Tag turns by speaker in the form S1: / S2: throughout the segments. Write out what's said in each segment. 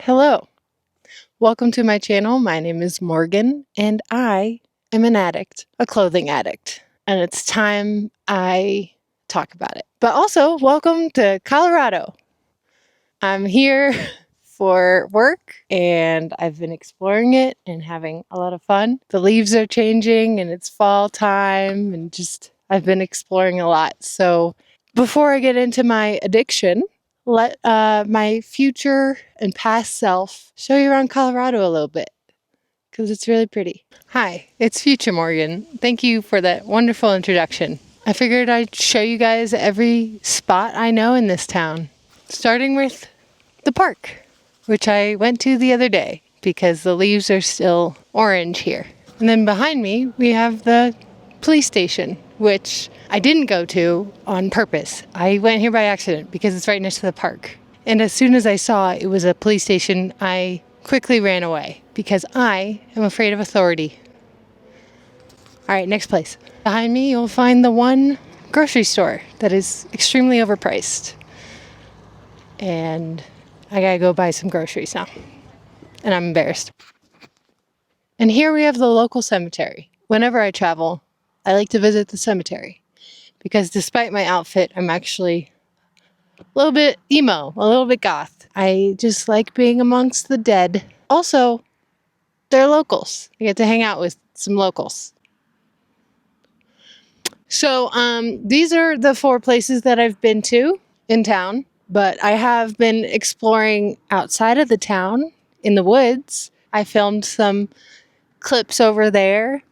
S1: Hello, welcome to my channel. My name is Morgan and I am an addict, a clothing addict, and it's time I talk about it. But also, welcome to Colorado. I'm here for work and I've been exploring it and having a lot of fun. The leaves are changing and it's fall time and I've been exploring a lot. So before I get into my addiction, let my future and past self show you around Colorado a little bit because it's really pretty. Hi, it's Future Morgan. Thank you for that wonderful introduction. I figured I'd show you guys every spot I know in this town, starting with the park, which I went to the other day because the leaves are still orange here. And then behind me, we have the police station, which I didn't go to on purpose. I went here by accident because it's right next to the park. And as soon as I saw it was a police station, I quickly ran away because I am afraid of authority. All right, next place. Behind me, you'll find the one grocery store that is extremely overpriced. And I gotta go buy some groceries now. And I'm embarrassed. And here we have the local cemetery. Whenever I travel, I like to visit the cemetery because despite my outfit, I'm actually a little bit emo, a little bit goth. I just like being amongst the dead. Also, they're locals. I get to hang out with some locals. So these are the 4 places that I've been to in town, but I have been exploring outside of the town in the woods. I filmed some clips over there.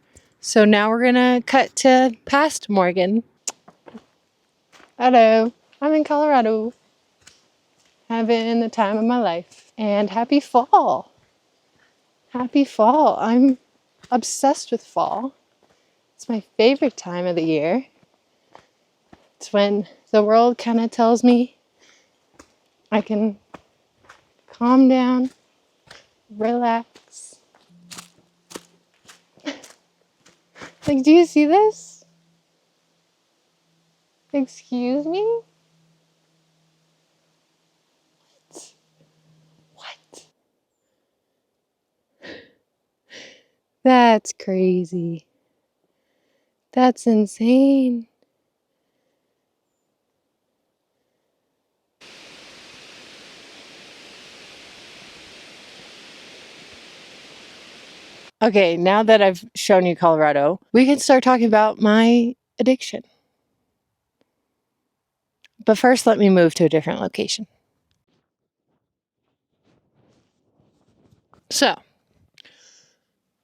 S1: So now we're gonna cut to past Morgan. Hello, I'm in Colorado, having the time of my life. And happy fall. Happy fall. I'm obsessed with fall. It's my favorite time of the year. It's when the world kind of tells me I can calm down, relax. Like, do you see this? Excuse me? What? That's crazy. That's insane. Okay, now that I've shown you Colorado, we can start talking about my addiction. But first, let me move to a different location. So,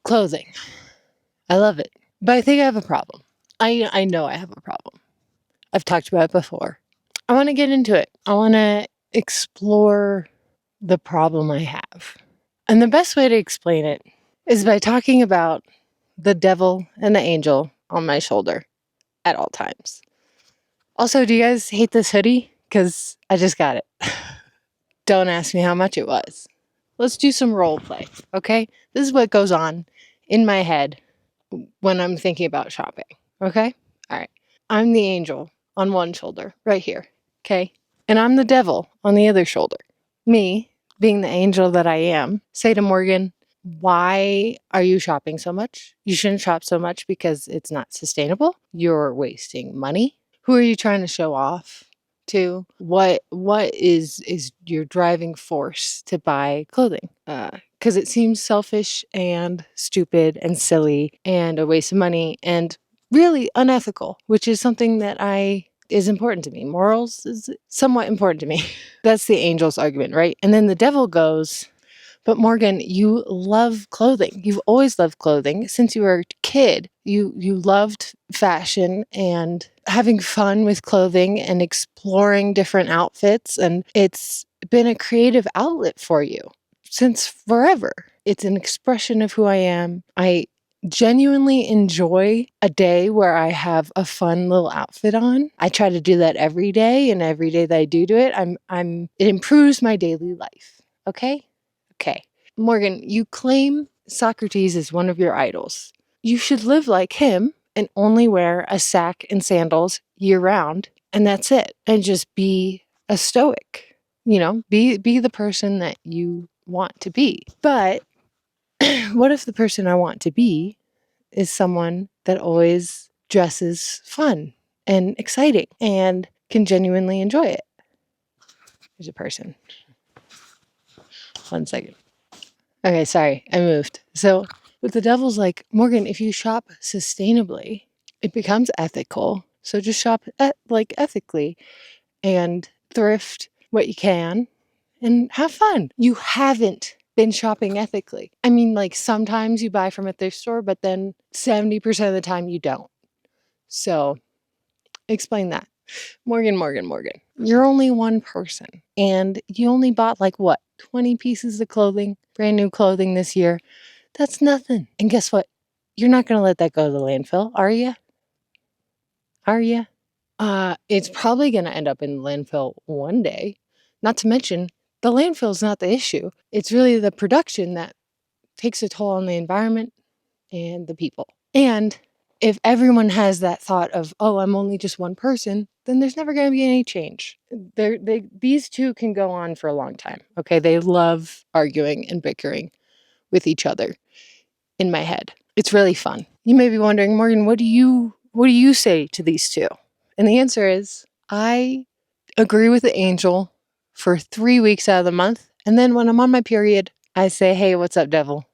S1: clothing. I love it. But I think I have a problem. I know I have a problem. I've talked about it before. I want to get into it. I want to explore the problem I have. And the best way to explain it is by talking about the devil and the angel on my shoulder at all times. Also, do you guys hate this hoodie? Because I just got it. Don't ask me how much it was. Let's do some role play, okay? This is what goes on in my head when I'm thinking about shopping, okay? All right. I'm the angel on one shoulder, right here, okay? And I'm the devil on the other shoulder. Me, being the angel that I am, say to Morgan, why are you shopping so much? You shouldn't shop so much because it's not sustainable. You're wasting money. Who are you trying to show off to? What is your driving force to buy clothing? Because it seems selfish and stupid and silly and a waste of money and really unethical, which is something that is important to me. Morals is somewhat important to me. That's the angel's argument, right? And then the devil goes, but Morgan, you love clothing. You've always loved clothing. Since you were a kid, you loved fashion and having fun with clothing and exploring different outfits. And it's been a creative outlet for you since forever. It's an expression of who I am. I genuinely enjoy a day where I have a fun little outfit on. I try to do that every day, and every day that I do it, it improves my daily life. Okay? Okay. Morgan, you claim Socrates is one of your idols. You should live like him and only wear a sack and sandals year round, and that's it. And just be a stoic. You know, be the person that you want to be. But what if the person I want to be is someone that always dresses fun and exciting and can genuinely enjoy it? There's a person. 1 second. Okay, sorry, I moved. So, but the devil's like, Morgan, if you shop sustainably, it becomes ethical. So just shop ethically and thrift what you can and have fun. You haven't been shopping ethically. I mean, like sometimes you buy from a thrift store, but then 70% of the time you don't. So explain that. Morgan, you're only one person and you only bought like what, 20 pieces of clothing, brand new clothing this year. That's nothing. And guess what? You're not going to let that go to the landfill, are you? Are you? It's probably going to end up in the landfill one day. Not to mention, the landfill is not the issue. It's really the production that takes a toll on the environment and the people. And if everyone has that thought of, oh, I'm only just one person, then there's never going to be any change. These two can go on for a long time. Okay, they love arguing and bickering with each other in my head. It's really fun. You may be wondering, Morgan, what do you say to these two? And the answer is, I agree with the angel for 3 weeks out of the month. And then when I'm on my period, I say, hey, what's up, devil?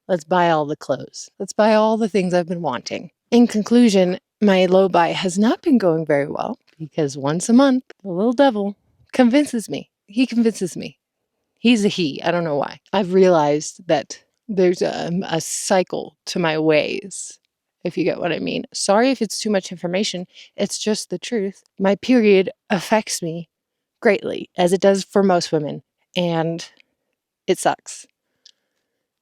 S1: Let's buy all the clothes. Let's buy all the things I've been wanting. In conclusion, my low buy has not been going very well because once a month, the little devil convinces me. He convinces me. He's a he. I don't know why. I've realized that there's a cycle to my ways, if you get what I mean. Sorry if it's too much information. It's just the truth. My period affects me greatly, as it does for most women. And it sucks.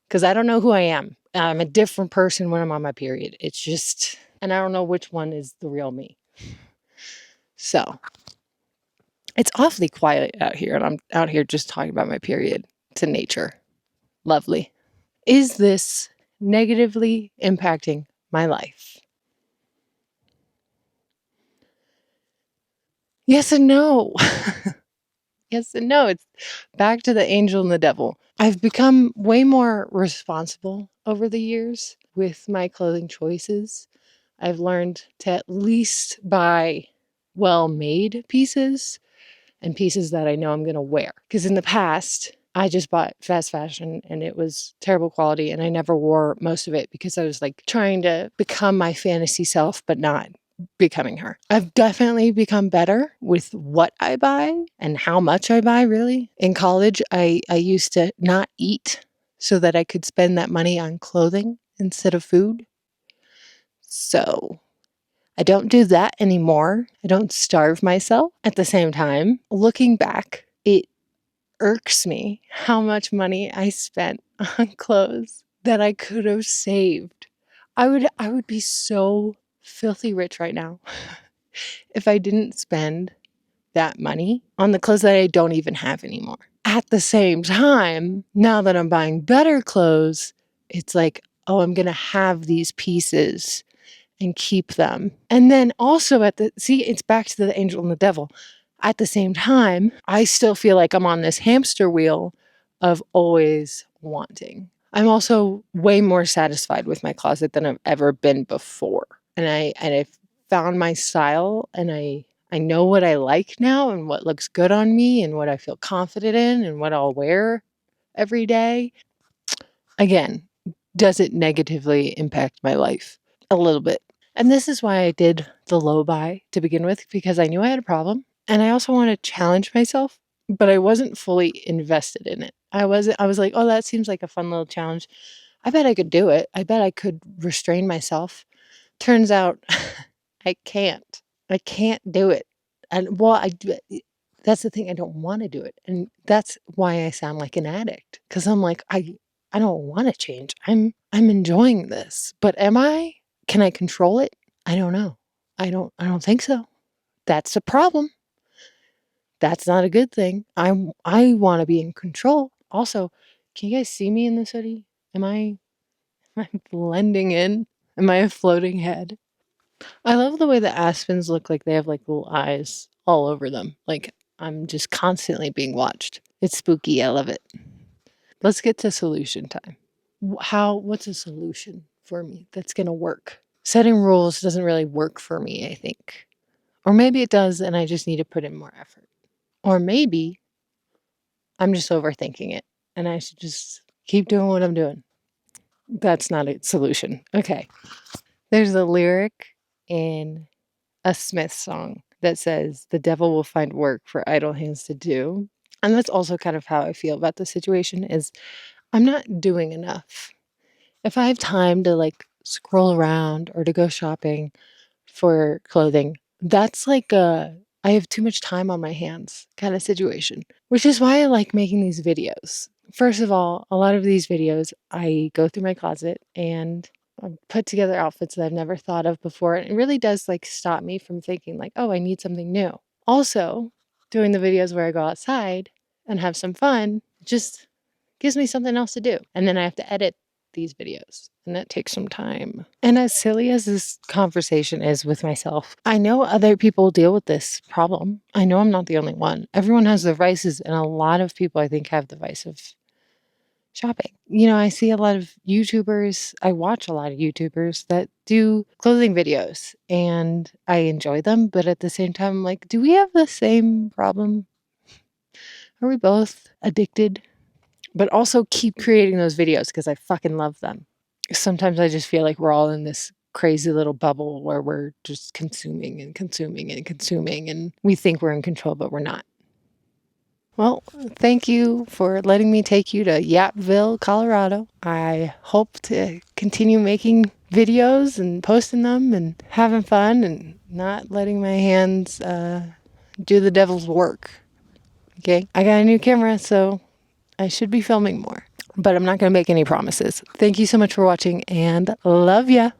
S1: Because I don't know who I am. I'm a different person when I'm on my period. It's just, and I don't know which one is the real me. So, it's awfully quiet out here, and I'm out here just talking about my period to nature. Lovely. Is this negatively impacting my life? Yes and no. Yes and no. It's back to the angel and the devil. I've become way more responsible over the years with my clothing choices. I've learned to at least buy well-made pieces and pieces that I know I'm going to wear. Because in the past, I just bought fast fashion and it was terrible quality and I never wore most of it because I was like trying to become my fantasy self, but not becoming her. I've definitely become better with what I buy and how much I buy, really. In college, I used to not eat so that I could spend that money on clothing instead of food. So I don't do that anymore. I don't starve myself. At the same time, looking back, it irks me how much money I spent on clothes that I could have saved. I would be so filthy rich right now if I didn't spend that money on the clothes that I don't even have anymore. At the same time, now that I'm buying better clothes, it's like, oh, I'm going to have these pieces and keep them. And then also it's back to the angel and the devil. At the same time, I still feel like I'm on this hamster wheel of always wanting. I'm also way more satisfied with my closet than I've ever been before. And I've found my style and I know what I like now and what looks good on me and what I feel confident in and what I'll wear every day. Again, does it negatively impact my life? A little bit. And this is why I did the low buy to begin with, because I knew I had a problem. And I also want to challenge myself, but I wasn't fully invested in it. I was like, oh, that seems like a fun little challenge. I bet I could do it. I bet I could restrain myself. Turns out I can't. I can't do it. And that's the thing. I don't want to do it. And that's why I sound like an addict. Because I'm like, I don't want to change. I'm enjoying this. But am I? Can I control it? I don't know. I don't think so. That's a problem. That's not a good thing. I want to be in control. Also, can you guys see me in this hoodie? Am I blending in? Am I a floating head? I love the way the aspens look like they have like little eyes all over them. Like I'm just constantly being watched. It's spooky. I love it. Let's get to solution time. What's a solution for me that's going to work? Setting rules doesn't really work for me, I think. Or maybe it does and I just need to put in more effort. Or maybe I'm just overthinking it and I should just keep doing what I'm doing. That's not a solution. Okay. There's a lyric in a Smith song that says, "The devil will find work for idle hands to do." And that's also kind of how I feel about the situation is I'm not doing enough. If I have time to like scroll around or to go shopping for clothing, that's like I have too much time on my hands kind of situation, which is why I like making these videos. First of all, a lot of these videos, I go through my closet and I put together outfits that I've never thought of before. And it really does like stop me from thinking like, oh, I need something new. Also, doing the videos where I go outside and have some fun just gives me something else to do. And then I have to edit these videos, and that takes some time. And as silly as this conversation is with myself, I know other people deal with this problem. I know I'm not the only one. Everyone has their vices, and a lot of people, I think, have the vice of shopping. I see a lot of YouTubers, I watch a lot of YouTubers that do clothing videos, and I enjoy them, but at the same time, I'm like, do we have the same problem? Are we both addicted? But also keep creating those videos because I fucking love them. Sometimes I just feel like we're all in this crazy little bubble where we're just consuming and consuming and consuming, and we think we're in control, but we're not. Well, thank you for letting me take you to Yapville, Colorado. I hope to continue making videos and posting them and having fun and not letting my hands do the devil's work. Okay, I got a new camera, so I should be filming more, but I'm not going to make any promises. Thank you so much for watching and love ya.